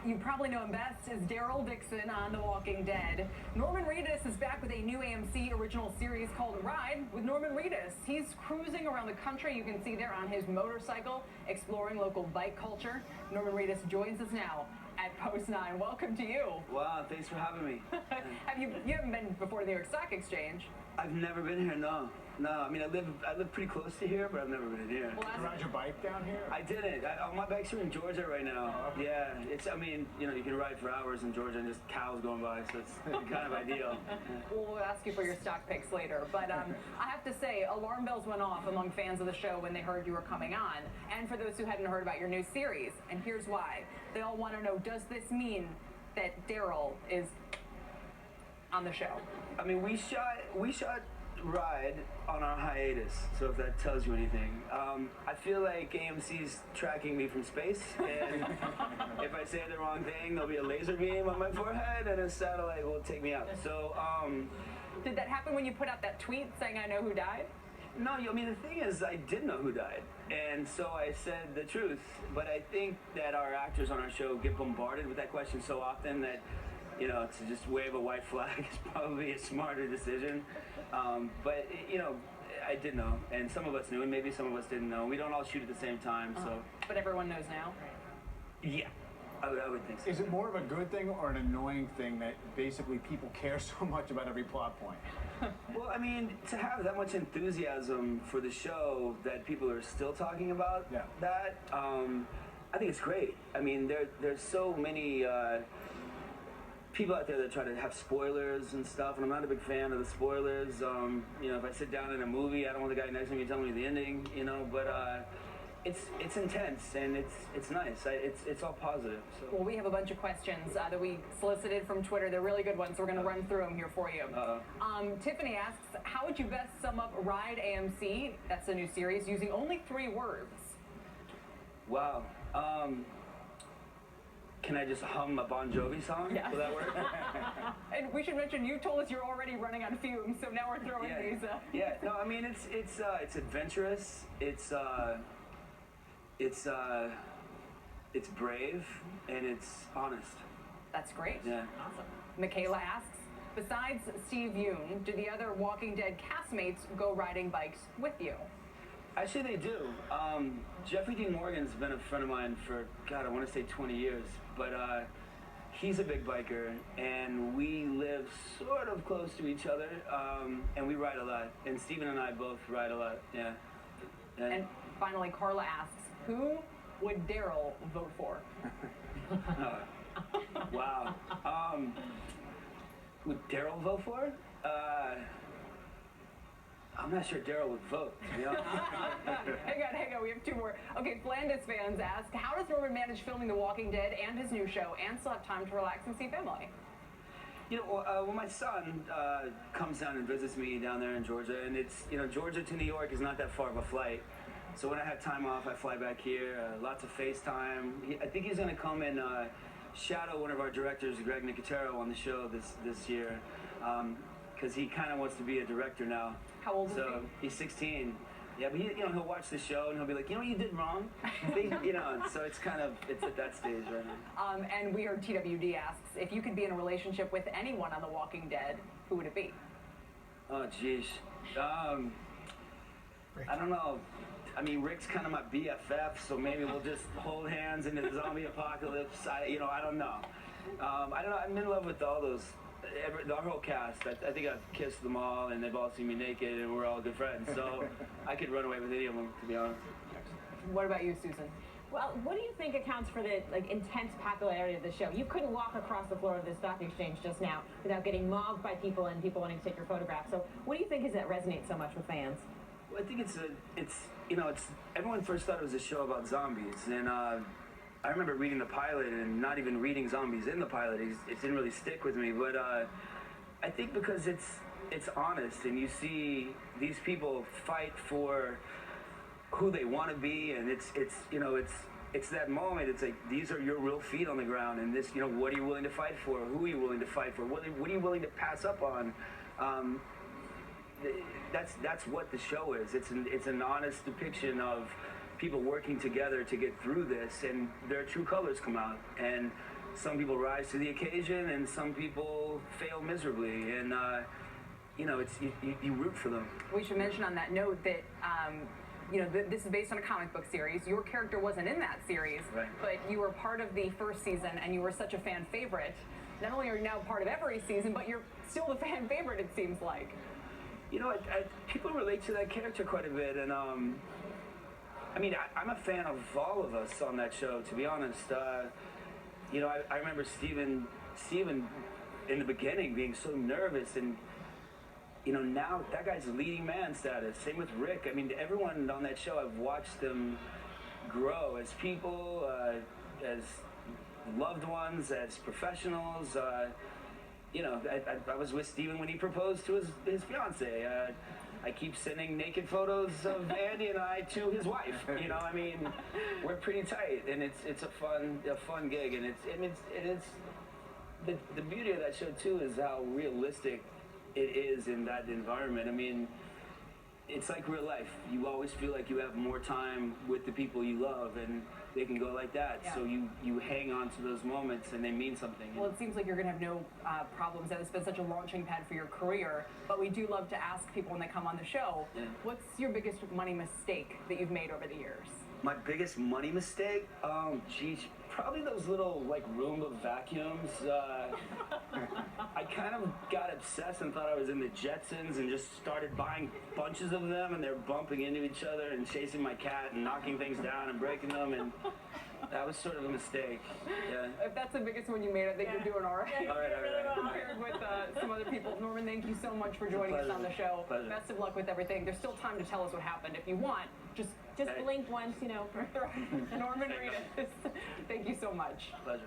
you probably know him best as Daryl Dixon on The Walking Dead. Norman Reedus is back with a new AMC original series called Ride with Norman Reedus. He's cruising around the country. You can see there on his motorcycle, exploring local bike culture. Norman Reedus joins us now at Post 9. Welcome to you. Wow, thanks for having me. You haven't been before the New York Stock Exchange? I've never been here, no. No, I mean, I live pretty close to here, but I've never been here. Did you ride your bike down here? I didn't. My bike's here in Georgia right now. Oh, okay. Yeah, I mean, you can ride for hours in Georgia and just cows going by, so it's kind of ideal. We'll ask you for your stock picks later, but I have to say, alarm bells went off among fans of the show when they heard you were coming on, and for those who hadn't heard about your new series, and here's why. They all want to know, does this mean that Daryl is on the show? I mean, we shot Ride on our hiatus, so if that tells you anything. I feel like AMC's tracking me from space, and if I say the wrong thing, there'll be a laser beam on my forehead, and a satellite will take me out. So, did that happen when you put out that tweet saying, "I know who died"? No, I mean, the thing is, I did know who died, and so I said the truth, but I think that our actors on our show get bombarded with that question so often that, to just wave a white flag is probably a smarter decision. But, I did know, and some of us knew, and maybe some of us didn't know. We don't all shoot at the same time, so. But everyone knows now? Yeah, I would think so. Is it more of a good thing or an annoying thing that basically people care so much about every plot point? Well, I mean, to have that much enthusiasm for the show that people are still talking about that, I think it's great. I mean, there's so many people out there that try to have spoilers and stuff, and I'm not a big fan of the spoilers. If I sit down in a movie, I don't want the guy next to me telling me the ending, but it's intense, and it's nice. It's all positive. So. Well, we have a bunch of questions that we solicited from Twitter. They're really good ones, so we're going to run through them here for you. Tiffany asks, how would you best sum up Ride AMC, that's the new series, using only 3 words? Wow. Can I just hum a Bon Jovi song? Yeah. Will that work? And we should mention, you told us you're already running on fumes, so now we're throwing these. Yeah, no, I mean, it's adventurous, it's brave, and it's honest. That's great. Yeah. Awesome. Michaela asks, besides Steve Yoon, do the other Walking Dead castmates go riding bikes with you? Actually, they do. Jeffrey Dean Morgan's been a friend of mine for, God, I want to say 20 years, but he's a big biker, and we live sort of close to each other, and we ride a lot, and Steven and I both ride a lot, yeah. And finally, Carla asks, who would Daryl vote for? Wow. Who would Daryl vote for? I'm not sure Daryl would vote, to be honest. Hang on, we have 2 more. Okay, Flanders fans ask, how does Norman manage filming The Walking Dead and his new show and still have time to relax and see family? Well, my son comes down and visits me down there in Georgia, and it's, Georgia to New York is not that far of a flight. So when I have time off, I fly back here, lots of FaceTime. I think he's going to come and shadow one of our directors, Greg Nicotero, on the show this year, because he kind of wants to be a director now. How old is he? So he's 16. Yeah, but he'll watch the show and he'll be like, you did wrong. So it's at that stage right now. And We Heard TWD asks, if you could be in a relationship with anyone on The Walking Dead, who would it be? Oh, geez. I don't know. I mean, Rick's kind of my BFF, so maybe we'll just hold hands into the zombie apocalypse. I don't know. I don't know. I'm in love with all those. Our whole cast, I think I've kissed them all, and they've all seen me naked, and we're all good friends. So I could run away with any of them, to be honest. What about you, Susan? Well, what do you think accounts for the intense popularity of the show? You couldn't walk across the floor of the stock exchange just now without getting mobbed by people and people wanting to take your photograph. So what do you think is that resonates so much with fans? Well, I think it's everyone first thought it was a show about zombies, and I remember reading the pilot and not even reading zombies in the pilot. It didn't really stick with me, but I think because it's honest, and you see these people fight for who they want to be, and it's that moment. It's like, these are your real feet on the ground, and this, what are you willing to fight for? Who are you willing to fight for? What are you willing to pass up on? That's what the show is. It's an honest depiction of people working together to get through this, and their true colors come out. And some people rise to the occasion, and some people fail miserably. And you know, it's you root for them. We should mention on that note that you know, this is based on a comic book series. Your character wasn't in that series, right, but you were part of the first season, and you were such a fan favorite. Not only are you now part of every season, but you're still the fan favorite, it seems like. You know, people relate to that character quite a bit, and I mean, I'm a fan of all of us on that show, to be honest. You know, I remember Steven in the beginning being so nervous, and you know, now that guy's leading man status. Same with Rick. I mean, everyone on that show, I've watched them grow as people, as loved ones, as professionals. You know, I was with Steven when he proposed to his fiance. I keep sending naked photos of Andy and I to his wife. You know, I mean, we're pretty tight, and it's a fun gig, and it is the beauty of that show too is how realistic it is in that environment. I mean, it's like real life. You always feel like you have more time with the people you love, and they can go like that. Yeah. So you hang on to those moments, and they mean something. Well, it seems like you're going to have no problems. That has been such a launching pad for your career. But we do love to ask people when they come on the show, what's your biggest money mistake that you've made over the years? My biggest money mistake? Geez, probably those little, like, Roomba vacuums. I kind of got obsessed and thought I was in the Jetsons and just started buying bunches of them, and they're bumping into each other and chasing my cat and knocking things down and breaking them, and that was sort of a mistake. Yeah. If that's the biggest one you made, I think you're doing all right. All right. Compared with some other people. Norman, thank you so much for joining us on the show. Pleasure. Best of luck with everything. There's still time to tell us what happened. If you want, just blink once, you know. Norman Reedus. Thank you so much. Pleasure.